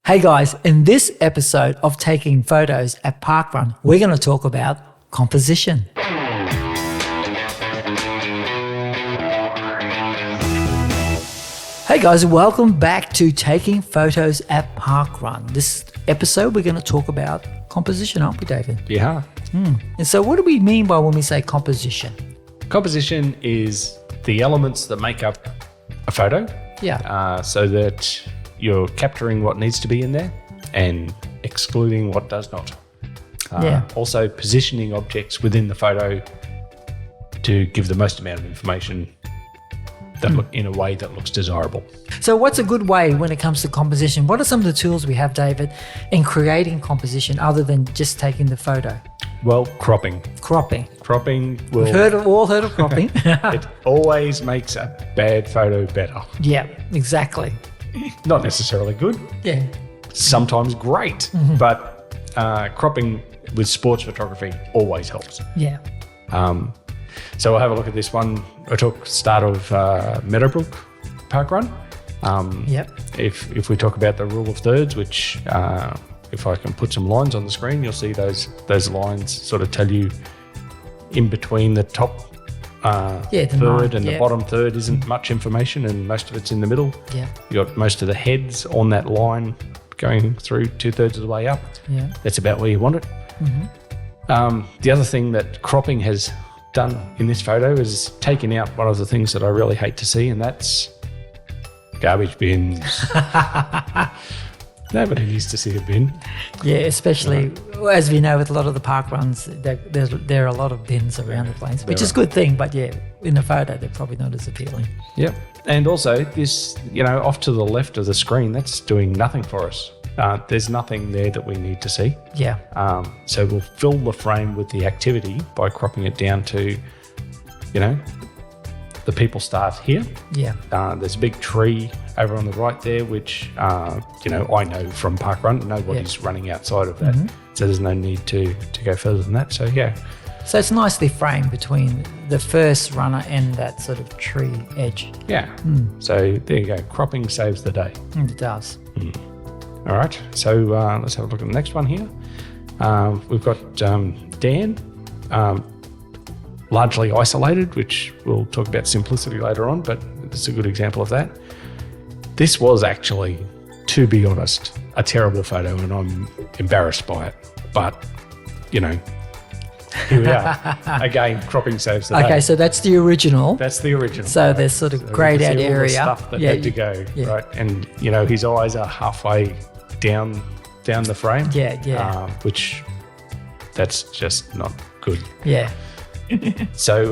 Hey guys, in this episode of Taking Photos at Parkrun, we're going to talk about composition. Hey guys, welcome back to Taking Photos at Parkrun. This episode, we're going to talk about composition, aren't we, David? Yeah. And so what do we mean by when we say composition? Composition is the elements that make up a photo. Yeah. So that you're capturing what needs to be in there and excluding what does not. Also positioning objects within the photo to give the most amount of information that look in a way that looks desirable. So what's a good way when it comes to composition? What are some of the tools we have, David, in creating composition other than just taking the photo? Well, cropping. Cropping. Cropping will... We've all heard of cropping. It always makes a bad photo better. Yeah, exactly. Not necessarily good. Yeah. Sometimes great. But cropping with sports photography always helps. Yeah. So we'll have a look at this one. I took start of Meadowbrook Parkrun. Yep. If we talk about the rule of thirds, which if I can put some lines on the screen, you'll see those lines sort of tell you in between the top third and the bottom third isn't much information, and most of it's in the middle. Yeah. You got most of the heads on that line going through 2/3 of the way up. Yeah. That's about where you want it. The other thing that cropping has done in this photo is taken out one of the things that I really hate to see, and that's garbage bins. Nobody needs to see a bin. Yeah, especially as we know with a lot of the park runs, there are a lot of bins around the place, which is a good thing. But yeah, in a photo, they're probably not as appealing. Yep. And also this, off to the left of the screen, that's doing nothing for us. There's nothing there that we need to see. Yeah. So we'll fill the frame with the activity by cropping it down to, the people start here. Yeah. There's a big tree over on the right there, which, I know from Parkrun, nobody's running outside of that. So there's no need to go further than that. So, yeah. So it's nicely framed between the first runner and that sort of tree edge. Yeah. So there you go. Cropping saves the day. It does. All right. So let's have a look at the next one here. We've got Dan. Largely isolated, which we'll talk about simplicity later on, but it's a good example of that. This was actually, to be honest, a terrible photo, and I'm embarrassed by it. But, here we are. Again, cropping saves the day. Okay, so that's the original. That's the original. So there's sort of greyed out area. All the stuff that had to go, right? And, his eyes are halfway down the frame. Yeah. Which, that's just not good. Yeah. So,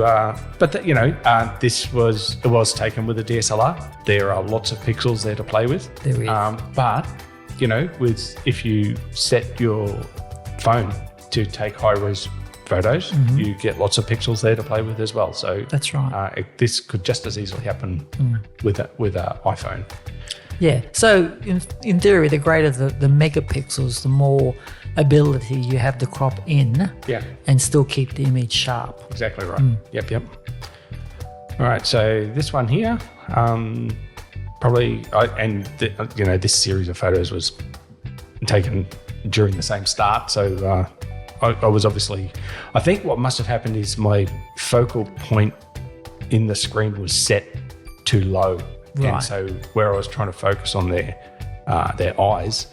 this was taken with a DSLR. There are lots of pixels there to play with. There is. But, if you set your phone to take high-res photos, you get lots of pixels there to play with as well. So that's right. This could just as easily happen with an iPhone. Yeah. So in theory, the greater the megapixels, the more ability you have to crop in and still keep the image sharp. Exactly right. Yep. All right, so this one here, this series of photos was taken during the same start. So I was obviously, I think what must have happened is my focal point in the screen was set too low. Right. And so where I was trying to focus on their eyes,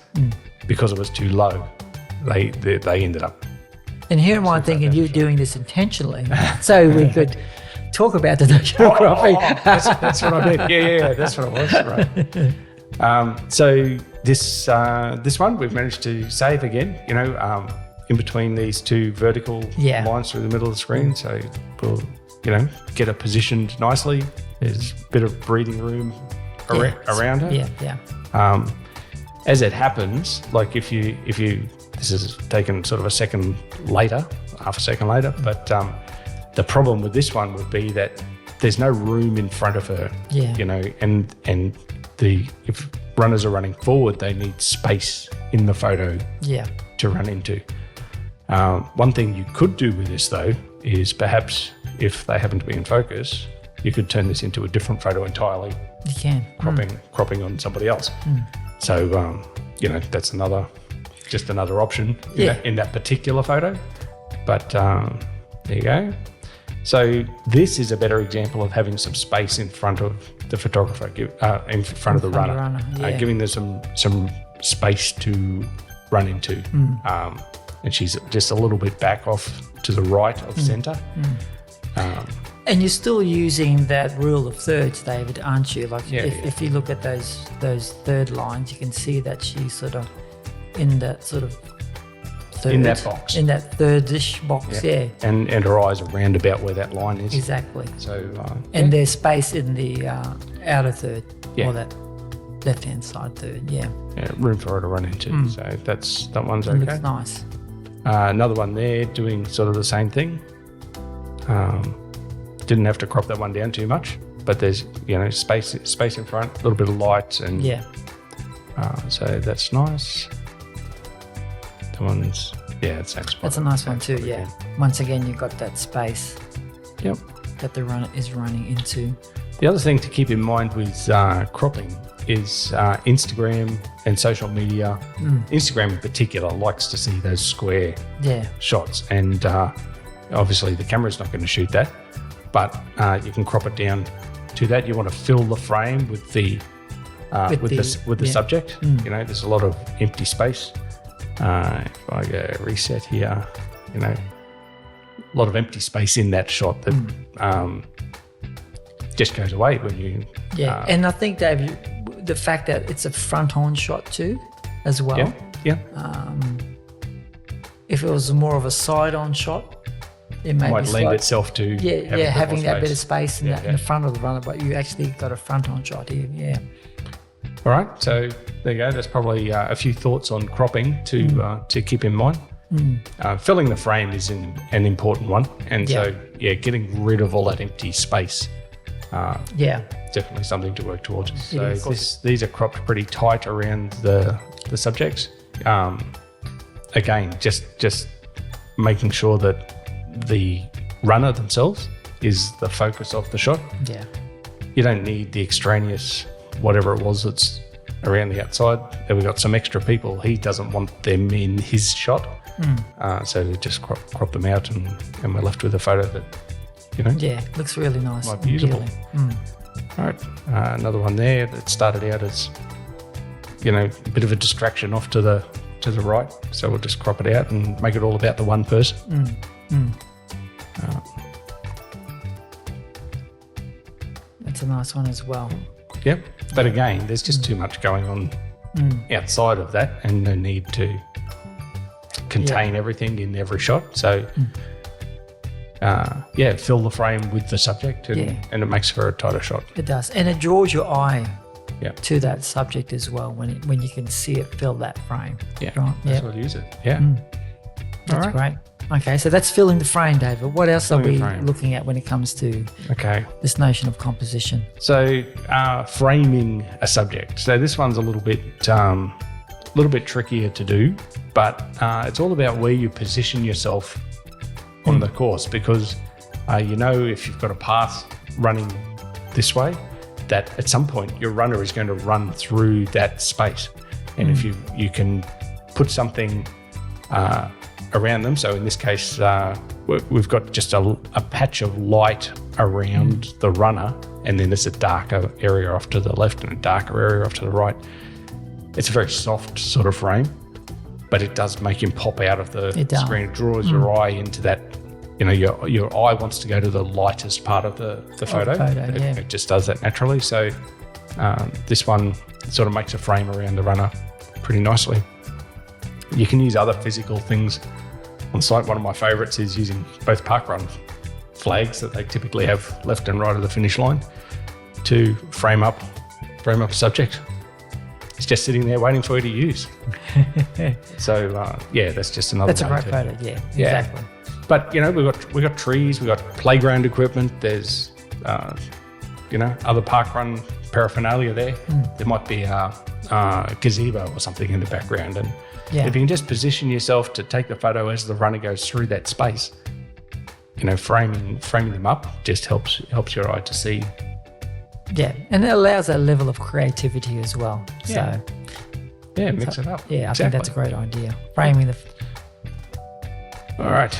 because it was too low, they ended up. And here am I thinking you're doing this intentionally, so we could talk about the natural cropping. That's what I meant. Yeah, that's what it was. Right. So this one we've managed to save again. In between these two vertical lines through the middle of the screen. So we'll get it positioned nicely. There's a bit of breathing room around it. Yeah. As it happens, like if you this is taken sort of half a second later, but the problem with this one would be that there's no room in front of her. Yeah. And if runners are running forward, they need space in the photo to run into. One thing you could do with this though is perhaps if they happen to be in focus, you could turn this into a different photo entirely. You can. Cropping on somebody else. So that's just another option in that particular photo. But there you go. So this is a better example of having some space in front of the photographer, in front of the runner, giving them some space to run into. And she's just a little bit back off to the right of centre. And you're still using that rule of thirds, David, aren't you? Like if you look at those third lines, you can see that she's sort of in that sort of third, in that box, in that thirdish box, and her eyes are round about where that line is. Exactly. So and there's space in the outer third, or that left-hand side third. Yeah, room for her to run into. So that one's okay. Looks nice. Another one there doing sort of the same thing. Didn't have to crop that one down too much, but there's space in front, a little bit of light, and so that's nice. That one's it's that spot. That's a nice one too. Yeah. Once again, you've got that space. Yep. That the runner is running into. The other thing to keep in mind with cropping is Instagram and social media. Instagram in particular likes to see those square shots, and obviously the camera's not going to shoot that, but you can crop it down to that. You want to fill the frame with the subject. There's a lot of empty space. If I go reset here, a lot of empty space in that shot that just goes away when you. And I think, Dave, the fact that it's a front-on shot too, as well. If it was more of a side-on shot, it might lend itself to having that bit of space in the front of the runner, but you actually got a front-on shot here. Yeah. All right, so there you go. That's probably a few thoughts on cropping to keep in mind. Filling the frame is an important one, and so getting rid of all that empty space. Definitely something to work towards. So these are cropped pretty tight around the subjects. Again, just making sure that the runner themselves is the focus of the shot. Yeah, you don't need the extraneous whatever it was that's around the outside. Then we've got some extra people. He doesn't want them in his shot. So we just crop them out, and we're left with a photo that, looks really nice. Might be usable. All right, another one there that started out as, a bit of a distraction off to the right. So we'll just crop it out and make it all about the one person. That's a nice one as well. Yep, but again, there's just too much going on outside of that, and no need to contain everything in every shot. So, fill the frame with the subject, and it makes for a tighter shot. It does, and it draws your eye to that subject as well when you can see it fill that frame. Yeah, that's what I use it. Yeah, that's great. Okay, so that's filling the frame, David. What else are we looking at when it comes to this notion of composition? So framing a subject. So this one's a little bit trickier to do, but it's all about where you position yourself on the course, because if you've got a path running this way, that at some point your runner is going to run through that space, and if you can put something around them. So in this case, we've got just a patch of light around the runner, and then there's a darker area off to the left and a darker area off to the right. It's a very soft sort of frame, but it does make him pop out of the screen. It draws your eye into that. Your eye wants to go to the lightest part of the photo. It just does that naturally. So this one sort of makes a frame around the runner pretty nicely. You can use other physical things on site. One of my favourites is using both Parkrun flags that they typically have left and right of the finish line to frame up a subject. It's just sitting there waiting for you to use. So that's just another. That's a great photo. Yeah, exactly. But we've got trees, we've got playground equipment. There's other Parkrun paraphernalia there. There might be a gazebo or something in the background, and if you can just position yourself to take the photo as the runner goes through that space, framing them up just helps your eye to see. Yeah, and it allows that level of creativity as well. So Yeah, mix it up. Yeah, I think that's a great idea. Framing the... All right.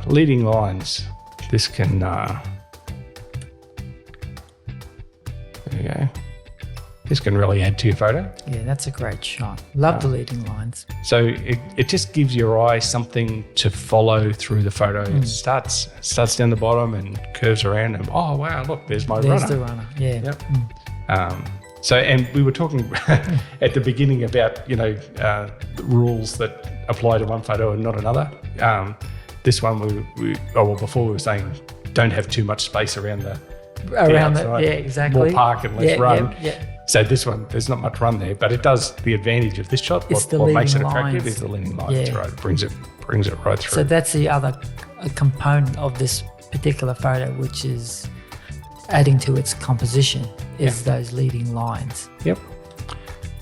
Leading lines. This can... there you go. This can really add to your photo. Yeah, that's a great shot. Love the leading lines. So it just gives your eye something to follow through the photo. It starts down the bottom and curves around and, oh, wow, look, there's my runner. There's the runner, yeah. Yep. So, and we were talking at the beginning about, the rules that apply to one photo and not another. This one, before we were saying don't have too much space around the outside. Yeah, exactly. More park and less run. Yeah. So this one, there's not much run there, but it does the advantage of this shot. What makes it attractive is the leading lines, right? It brings it right through. So that's the other component of this particular photo, which is adding to its composition, is those leading lines. Yep.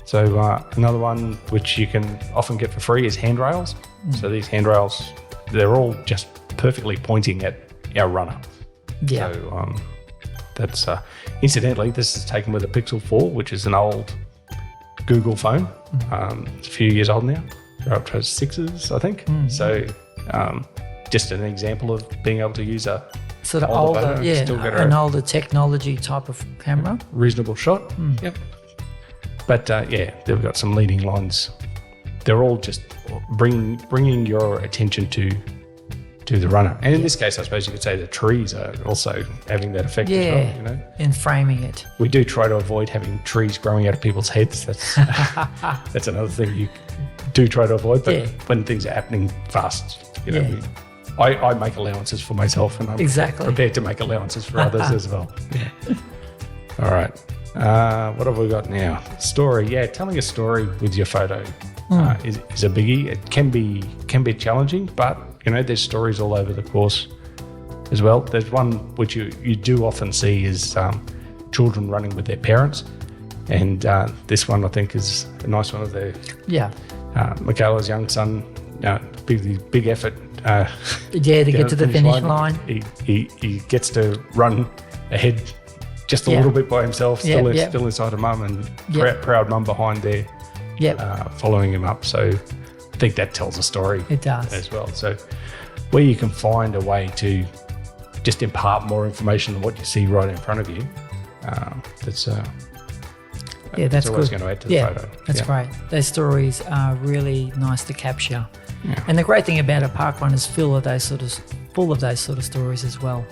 So another one which you can often get for free is handrails. So these handrails, they're all just perfectly pointing at our runner. Yeah. So that's incidentally, this is taken with a Pixel 4, which is an old Google phone. It's a few years old now. They're up to 6s, I think. So just an example of being able to use a sort of older an older technology type of camera. Reasonable shot. Yep. But they've got some leading lines. They're all just bringing your attention to the runner. And in this case, I suppose you could say the trees are also having that effect as well, in framing it. We do try to avoid having trees growing out of people's heads. That's another thing you do try to avoid. But when things are happening fast, I make allowances for myself, and I'm prepared to make allowances for others as well. All right. What have we got now? Story. Yeah, telling a story with your photo is a biggie. It can be challenging, but there's stories all over the course as well. There's one which you do often see is children running with their parents, and this one I think is a nice one of their Michaela's young son. Big effort. To get to the finish line. He gets to run ahead just a little bit by himself, still inside of mum, and proud mum behind there, following him up. So I think that tells a story. It does as well. So where you can find a way to just impart more information than what you see right in front of you, that's always good. going to add to the photo. That's great. Those stories are really nice to capture. Yeah. And the great thing about a parkrun is full of those sort of stories as well.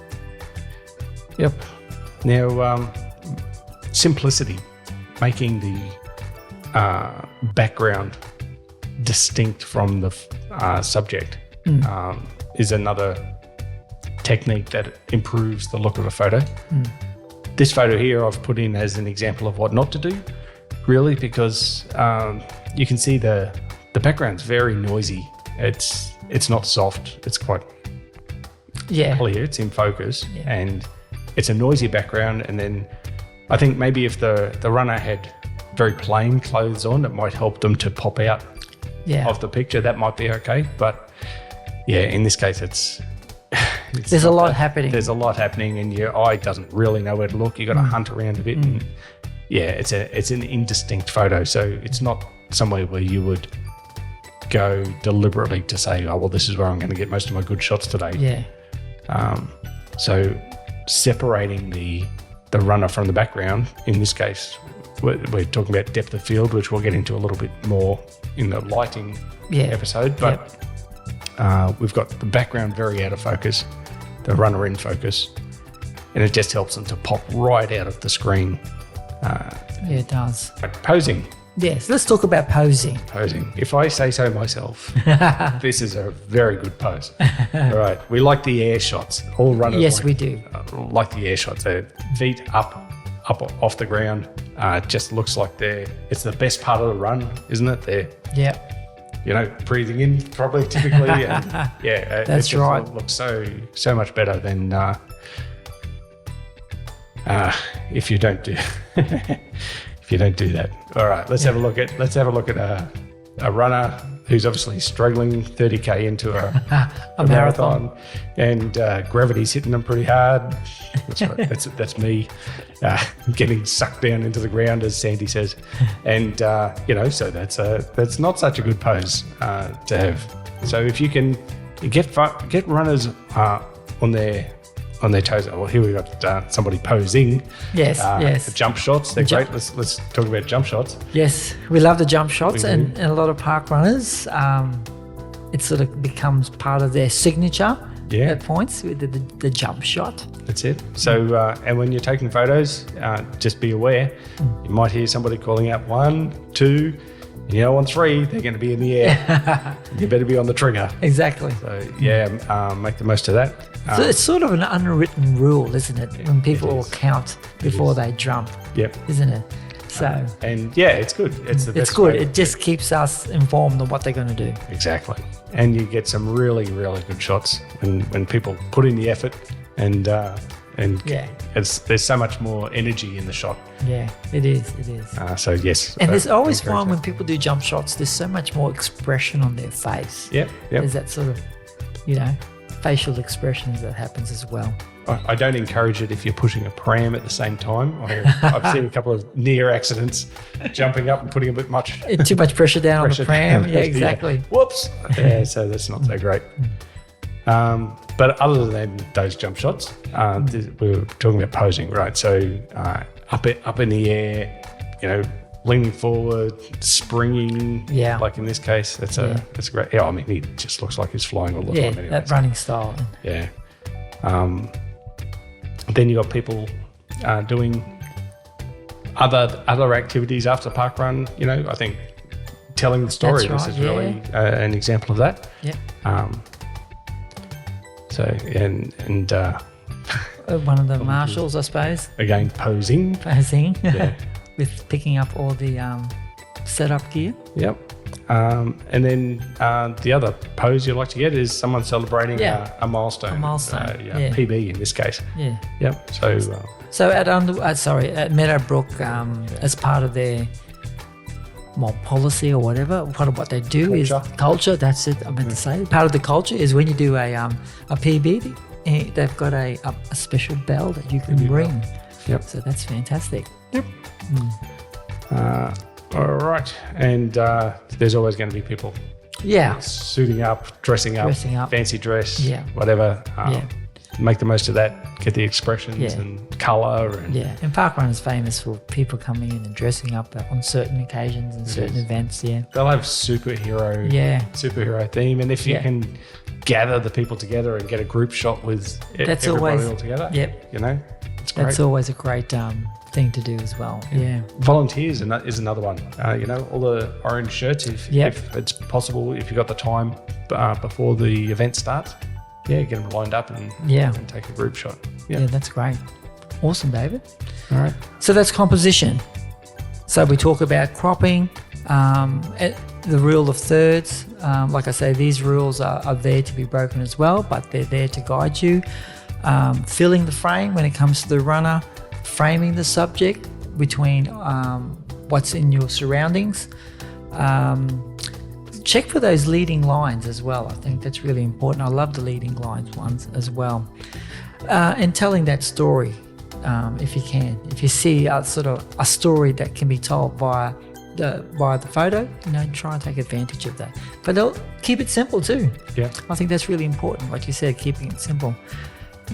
Yep. Now, simplicity, making the background distinct from the subject is another technique that improves the look of a photo. This photo here I've put in as an example of what not to do, really, because you can see the background's very noisy. It's not soft. It's quite clear. It's in focus, and it's a noisy background. And then I think maybe if the runner had very plain clothes on, it might help them to pop out of the picture. That might be okay. But in this case, there's a lot happening. There's a lot happening, and your eye doesn't really know where to look. You got to hunt around a bit. And it's an indistinct photo. So it's not somewhere where you would go deliberately to say, oh, well, this is where I'm going to get most of my good shots today. So separating the runner from the background, in this case, we're talking about depth of field, which we'll get into a little bit more in the lighting episode. But we've got the background very out of focus, the runner in focus, and it just helps them to pop right out of the screen. It does. Posing. Yes, let's talk about posing. Posing. If I say so myself, this is a very good pose. All right. We like the air shots. All runners we do. Like the air shots. Their feet up off the ground. It just looks like it's the best part of the run, isn't it? They're, breathing in properly typically. And that's right. It looks so much better than if you don't do if you don't do that. All right, let's have a look at a runner who's obviously struggling 30K into a marathon, and gravity's hitting them pretty hard. That's right. That's me getting sucked down into the ground, as Sandy says. And, so that's not such a good pose to have. So if you can get runners on their toes. Well, here we've got somebody posing. Yes. The jump shots, they're great. Let's talk about jump shots. Yes, we love the jump shots, and a lot of park runners, it sort of becomes part of their signature at points with the jump shot. That's it. So, and when you're taking photos, just be aware. You might hear somebody calling out 1, 2, and on 3, they're going to be in the air. You better be on the trigger. Exactly. So, make the most of that. So it's sort of an unwritten rule, isn't it? When people will count before they jump. Yep. Isn't it? So. It's good. It's the best. It's good. It just keeps us informed of what they're going to do. Exactly. And you get some really, really good shots when people put in the effort and there's so much more energy in the shot. Yeah, it is. So yes. And there's always fun when people do jump shots. There's so much more expression on their face. Yep. There's that sort of, facial expressions that happens as well. I don't encourage it if you're pushing a pram at the same time. I've seen a couple of near accidents, jumping up and putting a bit much too much pressure down on the pram. Yeah, exactly. Whoops. So that's not so great. But other than those jump shots, we were talking about posing, right? So up in the air, leaning forward, springing. Yeah. Like in this case, that's great. Yeah, I mean, he just looks like he's flying all the time. Anyway, that running style. Yeah. Then you got people doing other activities after parkrun. I think telling the story. This is really an example of that. Yeah. So and one of the marshals, I suppose. Again, posing. Yeah. With picking up all the setup gear. Yep. And then the other pose you like to get is someone celebrating a milestone. A milestone. PB in this case. Yeah. Yep. So at Meadowbrook, as part of their policy or whatever, part of what they do is culture. That's it. I meant to say part of the culture is when you do a PB, they've got a special bell that you can ring. Yep. So that's fantastic. Yep. All right. And there's always going to be people. Yeah. Suiting up, dressing up, fancy dress, whatever. Make the most of that. Get the expressions and colour. And Parkrun is famous for people coming in and dressing up on certain occasions and certain events. Yeah. They'll have superhero theme, and if you can gather the people together and get a group shot with everybody all together. Yep. It's great. That's always a great thing to do as well. Yeah. Volunteers is another one. All the orange shirts, if it's possible, if you've got the time before the event starts, get them lined up and take a group shot. Yeah, that's great. Awesome, David. All right. So that's composition. So we talk about cropping, the rule of thirds. Like I say, these rules are there to be broken as well, but they're there to guide you. Filling the frame when it comes to the runner, framing the subject between what's in your surroundings. Check for those leading lines as well. I think that's really important. I love the leading lines ones as well. And telling that story, if you can. If you see a story that can be told via the photo, try and take advantage of that. But they'll keep it simple too. Yeah. I think that's really important. Like you said, keeping it simple.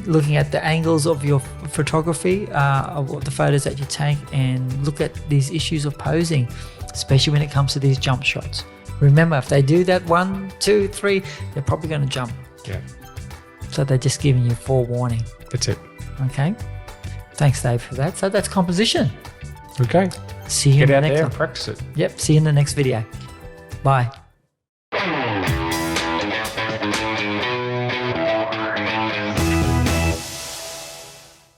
Looking at the angles of your photography, of the photos that you take, and look at these issues of posing, especially when it comes to these jump shots. Remember, if they do that 1, 2, 3, they're probably going to jump. Yeah. So they're just giving you forewarning. That's it. Okay. Thanks, Dave, for that. So that's composition. Okay. See you in the next one. Get out there and practice it. Yep. See you in the next video. Bye.